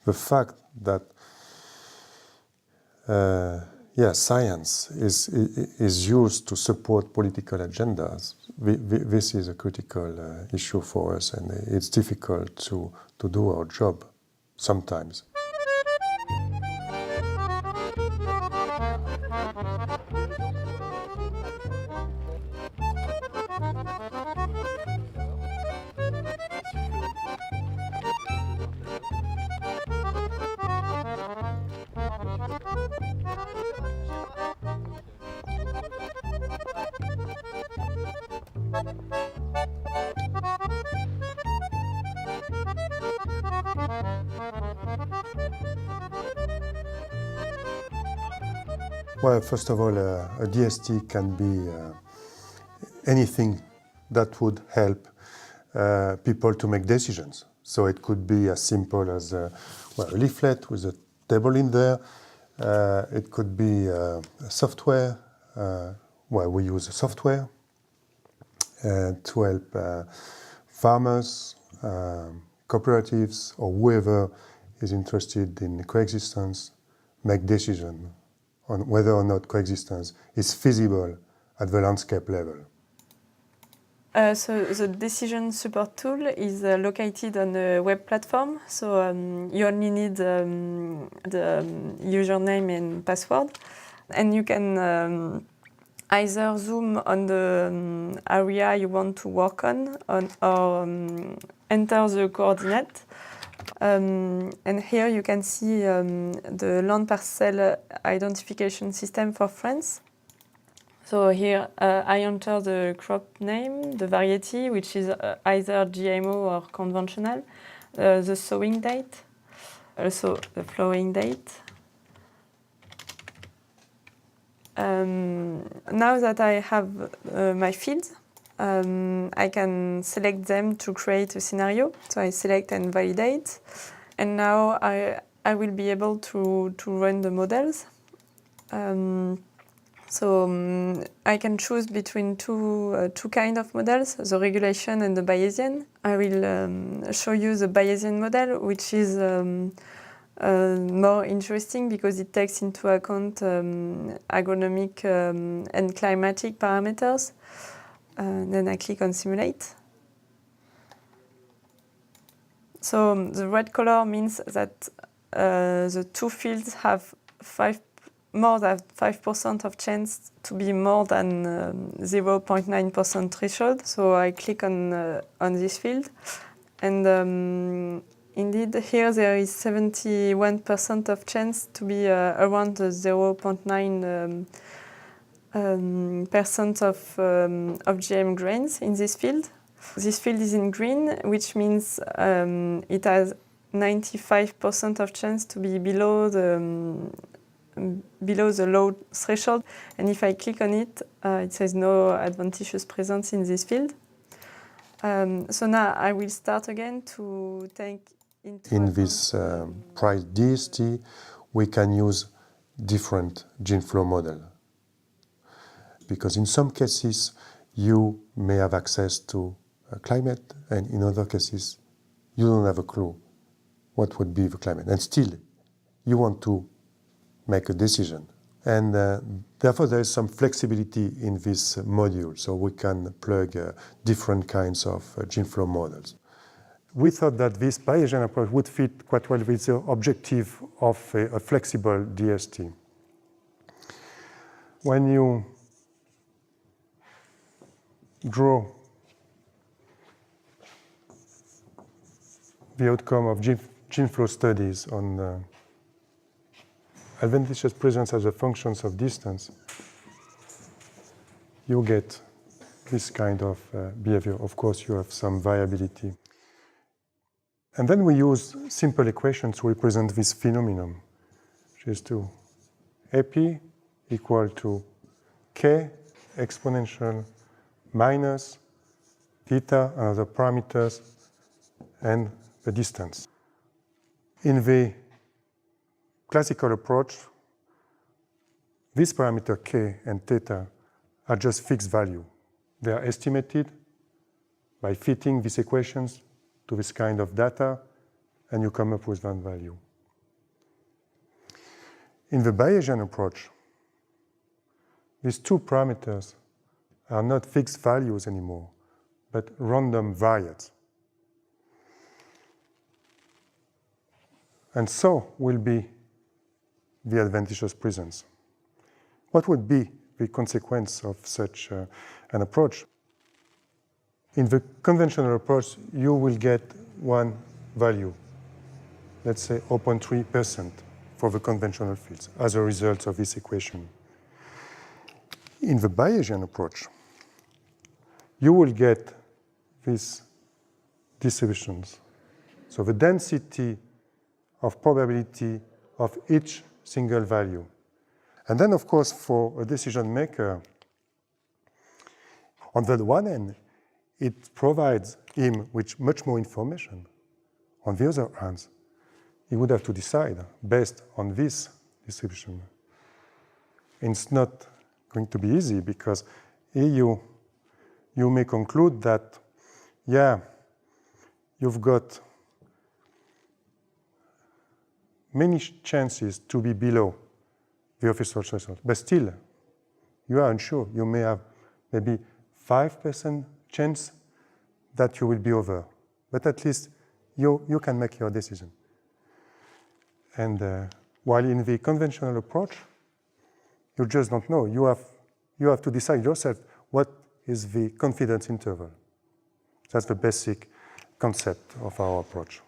the fact that science is used to support political agendas, this is a critical issue for us, and it's difficult to do our job sometimes. Well, first of all, a DST can be anything that would help people to make decisions. So it could be as simple as a leaflet with a table in there. It could be software, where we use software to help farmers, cooperatives, or whoever is interested in coexistence make decisions on whether or not coexistence is feasible at the landscape level. So the decision support tool is located on a web platform. So you only need the username and password. And you can either zoom on the area you want to work on or enter the coordinate. And here you can see the land parcel identification system for France. So here I enter the crop name, the variety, which is either GMO or conventional, the sowing date, also the flowering date. Now that I have my fields, I can select them to create a scenario. So I select and validate. And now I will be able to run the models. I can choose between two kinds of models, the regulation and the Bayesian. I will show you the Bayesian model, which is more interesting because it takes into account agronomic and climatic parameters. Then I click on Simulate. So the red color means that the two fields have more than 5% of chance to be more than 0.9% threshold. So I click on this field. And indeed, here there is 71% of chance to be around the 0.9% of GM grains in this field. This field is in green, which means it has 95% of chance to be below the low threshold. And if I click on it, it says no adventitious presence in this field. So now I will start again to take into In this price DST, we can use different gene flow model. Because in some cases, you may have access to climate, and in other cases, you don't have a clue what would be the climate. And still, you want to make a decision. And therefore, there is some flexibility in this module, so we can plug different kinds of gene flow models. We thought that this Bayesian approach would fit quite well with the objective of a flexible DST. When you draw the outcome of gene flow studies on adventitious presence as a function of distance, you get this kind of behavior. Of course, you have some variability. And then we use simple equations to represent this phenomenon, which is to AP equal to K exponential minus theta and other parameters and the distance. In the classical approach, this parameter K and theta are just fixed value. They are estimated by fitting these equations to this kind of data, and you come up with one value. In the Bayesian approach, these two parameters are not fixed values anymore, but random variates. And so will be the adventitious presence. What would be the consequence of such an approach? In the conventional approach, you will get one value, let's say 0.3% for the conventional fields as a result of this equation. In the Bayesian approach, you will get these distributions. So the density of probability of each single value. And then, of course, for a decision maker, on the one hand, it provides him with much more information. On the other hand, he would have to decide based on this distribution. And it's not going to be easy because here you may conclude that, yeah, you've got many chances to be below the official threshold, but still, you are unsure. You may have maybe 5% chance that you will be over, but at least you can make your decision. And while in the conventional approach, you just don't know. You have to decide yourself what is the confidence interval. That's the basic concept of our approach.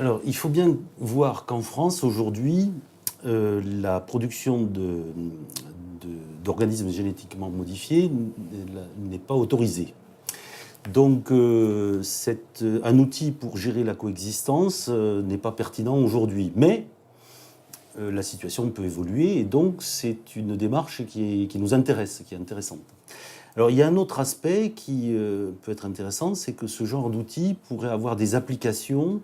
Alors, il faut bien voir qu'en France, aujourd'hui, la production d'organismes génétiquement modifiés n'est pas autorisée. Donc, un outil pour gérer la coexistence n'est pas pertinent aujourd'hui. Mais la situation peut évoluer et donc c'est une démarche qui nous intéresse, qui est intéressante. Alors, il y a un autre aspect qui peut être intéressant, c'est que ce genre d'outil pourrait avoir des applications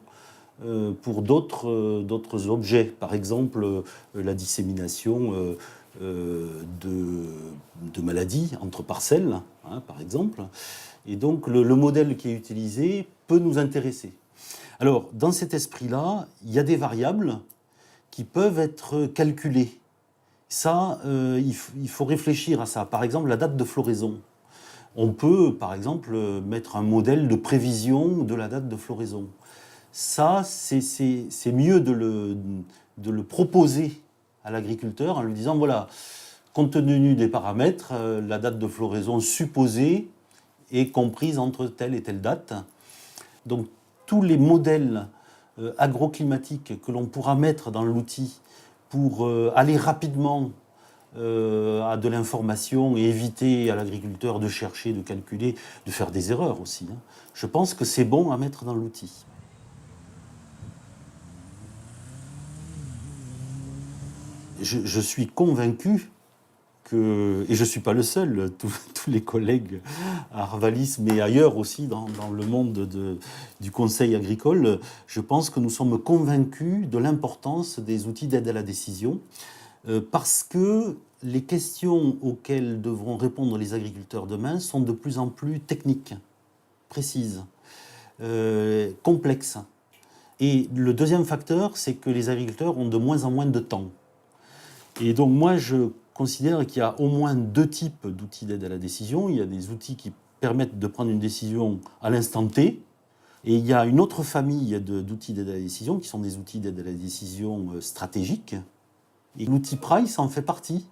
pour d'autres objets. Par exemple, la dissémination de maladies entre parcelles, hein, par exemple. Et donc, le modèle qui est utilisé peut nous intéresser. Alors, dans cet esprit-là, il y a des variables qui peuvent être calculées. Ça, il faut réfléchir à ça. Par exemple, la date de floraison. On peut, par exemple, mettre un modèle de prévision de la date de floraison. Ça, c'est mieux de le proposer à l'agriculteur en lui disant, voilà, compte tenu des paramètres, la date de floraison supposée est comprise entre telle et telle date. Donc, tous les modèles agroclimatiques que l'on pourra mettre dans l'outil pour aller rapidement à de l'information et éviter à l'agriculteur de chercher, de calculer, de faire des erreurs aussi, hein. Je pense que c'est bon à mettre dans l'outil. Je suis convaincu que, et je ne suis pas le seul, tous les collègues à Arvalis, mais ailleurs aussi dans le monde du conseil agricole, je pense que nous sommes convaincus de l'importance des outils d'aide à la décision, parce que les questions auxquelles devront répondre les agriculteurs demain sont de plus en plus techniques, précises, complexes. Et le deuxième facteur, c'est que les agriculteurs ont de moins en moins de temps. Et donc moi, je considère qu'il y a au moins deux types d'outils d'aide à la décision. Il y a des outils qui permettent de prendre une décision à l'instant T. Et il y a une autre famille d'outils d'aide à la décision qui sont des outils d'aide à la décision stratégiques. Et l'outil Price en fait partie.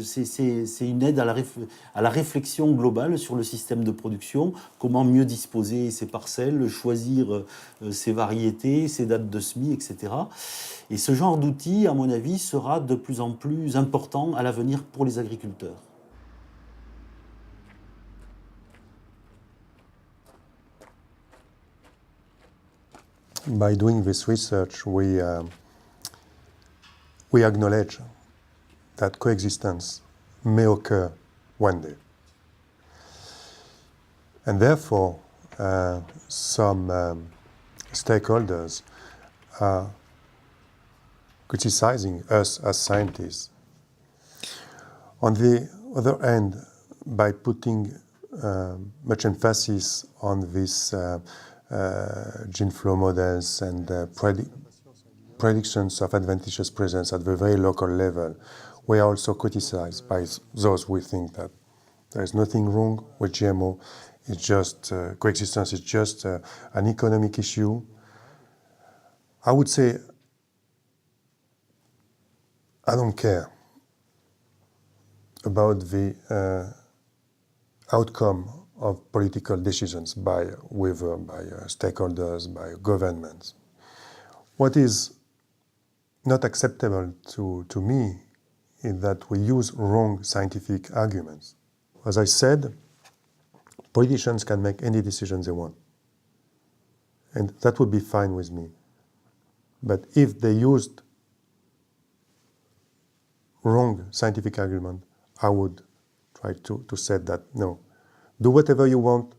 C'est une aide à la réflexion globale sur le système de production, comment mieux disposer ses parcelles, choisir ses variétés, ses dates de semis, etc. Et ce genre d'outil, à mon avis, sera de plus en plus important à l'avenir pour les agriculteurs. By doing this research, we acknowledge that coexistence may occur one day. And therefore, some stakeholders are criticizing us as scientists. On the other hand, by putting much emphasis on these gene flow models and predictions of adventitious presence at the very local level, we are also criticized by those who think that there is nothing wrong with GMO. It's just coexistence is just an economic issue. I would say I don't care about the outcome of political decisions by stakeholders, by governments. What is not acceptable to me is that we use wrong scientific arguments. As I said, politicians can make any decisions they want, and that would be fine with me. But if they used wrong scientific argument, I would try to say that, no, do whatever you want,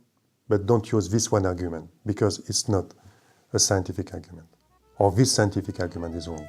but don't use this one argument, because it's not a scientific argument, or this scientific argument is wrong.